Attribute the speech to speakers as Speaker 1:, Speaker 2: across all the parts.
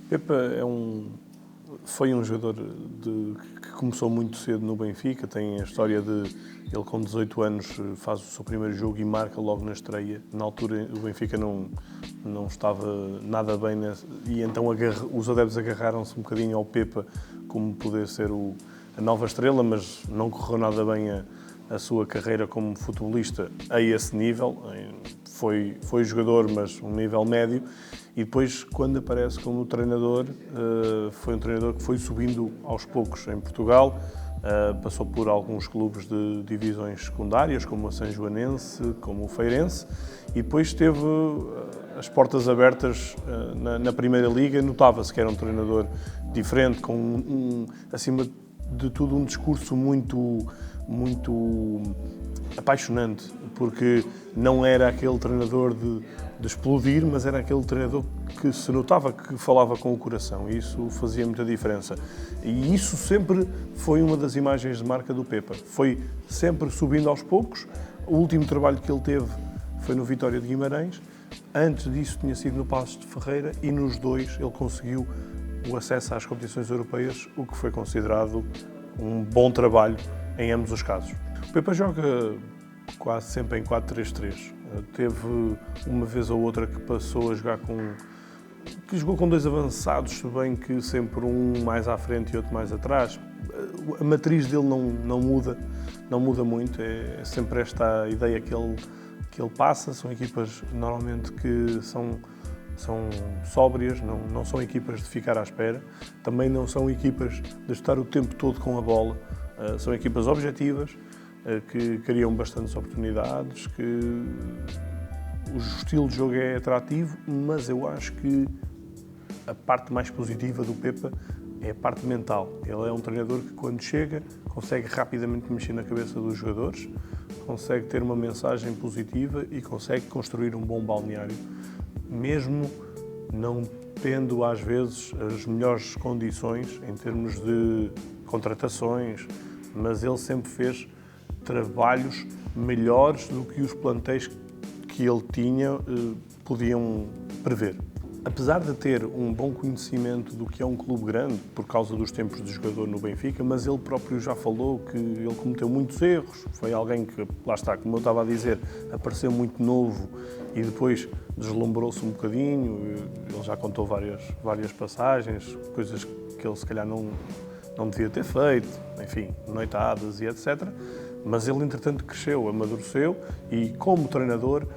Speaker 1: Pepa foi um jogador que começou muito cedo no Benfica, tem a história de ele com 18 anos faz o seu primeiro jogo e marca logo na estreia. Na altura o Benfica não estava nada bem e então os adeptos agarraram-se um bocadinho ao Pepa como poder ser a nova estrela, mas não correu nada bem a sua carreira como futebolista a esse nível. Foi jogador, mas um nível médio. E depois, quando aparece como treinador, foi um treinador que foi subindo aos poucos em Portugal. Passou por alguns clubes de divisões secundárias, como a Sanjoanense, como o Feirense, e depois teve as portas abertas na Primeira Liga. Notava-se que era um treinador diferente, com acima de tudo um discurso muito apaixonante, porque não era aquele treinador de explodir, mas era aquele treinador que se notava que falava com o coração, e isso fazia muita diferença. E isso sempre foi uma das imagens de marca do Pepa. Foi sempre subindo aos poucos. O último trabalho que ele teve foi no Vitória de Guimarães. Antes disso tinha sido no Paços de Ferreira, e nos dois ele conseguiu o acesso às competições europeias, o que foi considerado um bom trabalho em ambos os casos. O Pepa joga quase sempre em 4-3-3. Teve uma vez ou outra que passou a jogar que jogou com dois avançados, se bem que sempre um mais à frente e outro mais atrás. A matriz dele não muda muito, é sempre esta ideia que ele passa. São equipas normalmente que são sóbrias, não são equipas de ficar à espera, também não são equipas de estar o tempo todo com a bola, são equipas objetivas, que criam bastantes oportunidades, que o estilo de jogo é atrativo, mas eu acho que a parte mais positiva do Pepa é a parte mental. Ele é um treinador que, quando chega, consegue rapidamente mexer na cabeça dos jogadores, consegue ter uma mensagem positiva e consegue construir um bom balneário, mesmo não tendo, às vezes, as melhores condições em termos de contratações, mas ele sempre fez trabalhos melhores do que os plantéis que ele tinha podiam prever. Apesar de ter um bom conhecimento do que é um clube grande, por causa dos tempos de jogador no Benfica, mas ele próprio já falou que ele cometeu muitos erros. Foi alguém que, lá está, como eu estava a dizer, apareceu muito novo e depois deslumbrou-se um bocadinho. Ele já contou várias passagens, coisas que ele se calhar não devia ter feito, enfim, noitadas e etc. Mas ele, entretanto, cresceu, amadureceu e, como treinador,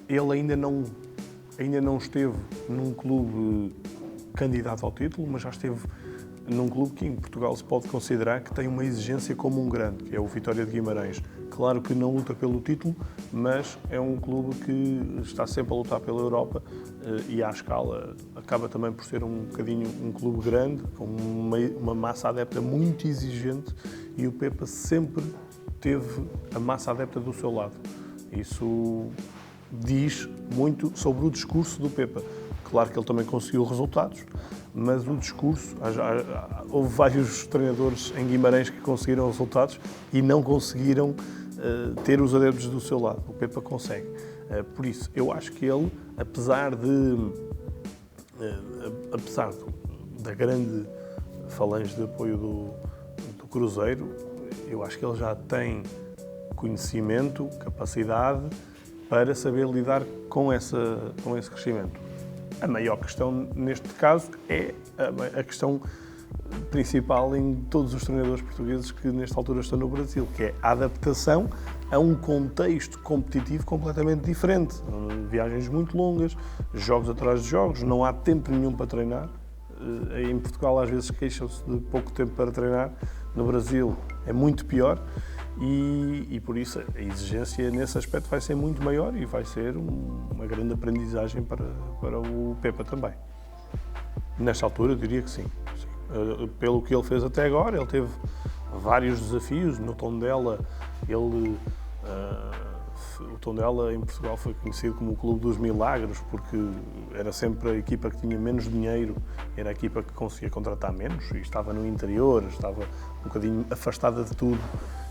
Speaker 1: ele ainda não esteve num clube candidato ao título, mas já esteve num clube que em Portugal se pode considerar que tem uma exigência como um grande, que é o Vitória de Guimarães. Claro que não luta pelo título, mas é um clube que está sempre a lutar pela Europa e à escala acaba também por ser um bocadinho um clube grande, com uma massa adepta muito exigente, e o Pepa sempre teve a massa adepta do seu lado. Isso diz muito sobre o discurso do Pepa. Claro que ele também conseguiu resultados, mas o discurso... Houve vários treinadores em Guimarães que conseguiram resultados e não conseguiram ter os adeptos do seu lado. O Pepa consegue. Por isso, eu acho que ele, apesar da grande falange de apoio do Cruzeiro, eu acho que ele já tem conhecimento, capacidade para saber lidar com esse crescimento. A maior questão neste caso é a questão principal em todos os treinadores portugueses que nesta altura estão no Brasil, que é a adaptação a um contexto competitivo completamente diferente. Viagens muito longas, jogos atrás de jogos, não há tempo nenhum para treinar. Em Portugal às vezes queixam-se de pouco tempo para treinar, no Brasil é muito pior. E por isso a exigência nesse aspecto vai ser muito maior e vai ser uma grande aprendizagem para o Pepa também. Nesta altura eu diria que sim. Pelo que ele fez até agora, ele teve vários desafios. No Tondela, o Tondela em Portugal foi conhecido como o Clube dos Milagres, porque era sempre a equipa que tinha menos dinheiro, era a equipa que conseguia contratar menos e estava no interior, estava um bocadinho afastada de tudo.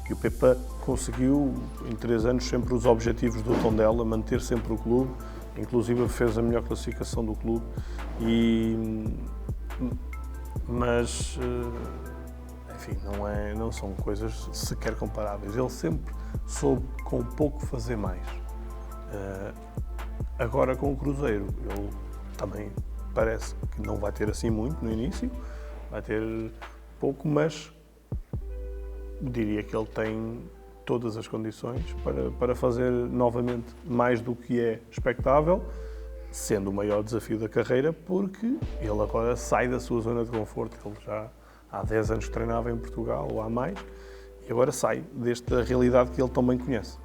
Speaker 1: E o Pepa conseguiu, em 3 anos, sempre os objetivos do Tondela, manter sempre o clube, inclusive fez a melhor classificação do clube mas, enfim, não são coisas sequer comparáveis. Ele sempre soube, com pouco, fazer mais. Agora, com o Cruzeiro, ele também parece que não vai ter assim muito no início, vai ter pouco, mas diria que ele tem todas as condições para fazer novamente mais do que é expectável, sendo o maior desafio da carreira, porque ele agora sai da sua zona de conforto. Ele já há 10 anos que treinava em Portugal, ou há mais, e agora sai desta realidade que ele tão bem conhece.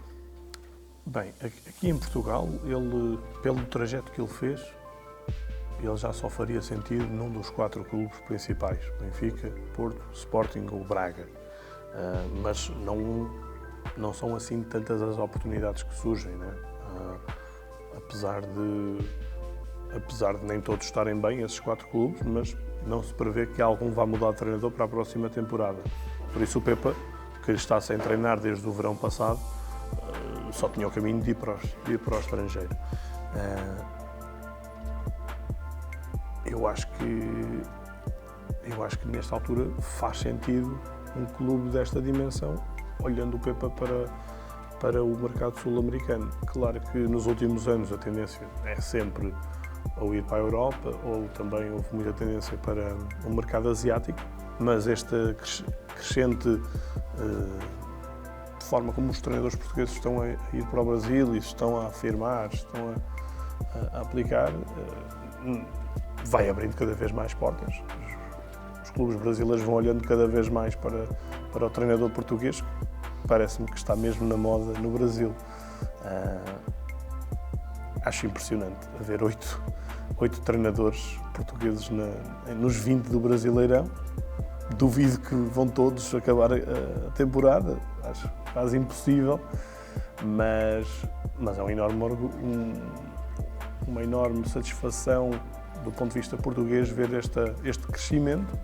Speaker 1: Bem, aqui em Portugal, ele, pelo trajeto que ele fez, ele já só faria sentido num dos 4 clubes principais, Benfica, Porto, Sporting ou Braga. Mas não são assim tantas as oportunidades que surgem, né? Apesar de nem todos estarem bem, esses 4 clubes, mas não se prevê que algum vá mudar de treinador para a próxima temporada. Por isso o Pepa, que está sem treinar desde o verão passado, só tinha o caminho de ir para o estrangeiro. Eu acho que nesta altura faz sentido um clube desta dimensão, olhando o Pepa para o mercado sul-americano. Claro que nos últimos anos a tendência é sempre ou ir para a Europa, ou também houve muita tendência para o mercado asiático, mas esta crescente forma como os treinadores portugueses estão a ir para o Brasil e estão a afirmar, estão a aplicar, vai abrindo cada vez mais portas. Os clubes brasileiros vão olhando cada vez mais para o treinador português, parece-me que está mesmo na moda no Brasil. Acho impressionante haver 8 treinadores portugueses nos 20 do Brasileirão. Duvido que vão todos acabar a temporada, acho quase impossível, mas é uma enorme satisfação do ponto de vista português ver este crescimento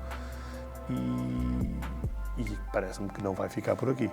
Speaker 1: e parece-me que não vai ficar por aqui.